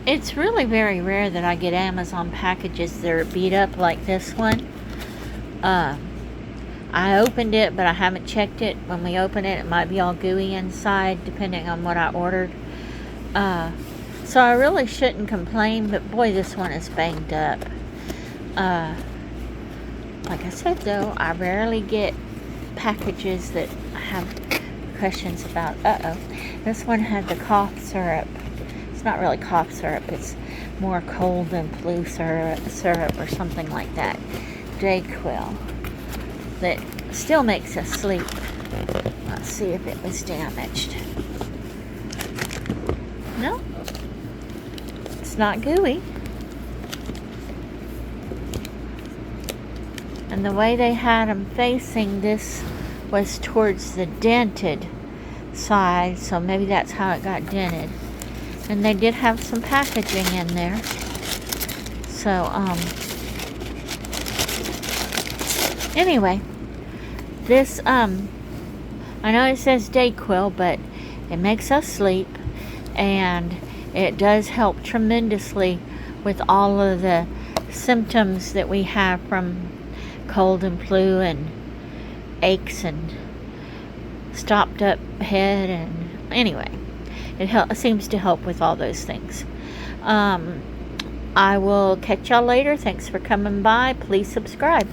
It's really very rare that I get Amazon packages that are beat up like this one. I opened it, but I haven't checked it. When we open it, it might be all gooey inside, depending on what I ordered. So I really shouldn't complain, but boy, this one is banged up. Like I said, though, I rarely get packages that I have questions about. This one had the cough syrup. It's not really cough syrup, it's more cold and flu syrup or something like that. Dayquil. That still makes us sleep. Let's see if it was damaged. No, it's not gooey. And the way they had them facing, this was towards the dented side, so maybe that's how it got dented. And they did have some packaging in there. So, anyway, this, I know it says Dayquil, but it makes us sleep, and it does help tremendously with all of the symptoms that we have from cold and flu and aches and stopped up head, and anyway, it seems to help with all those things. I will catch y'all later. Thanks for coming by. Please subscribe.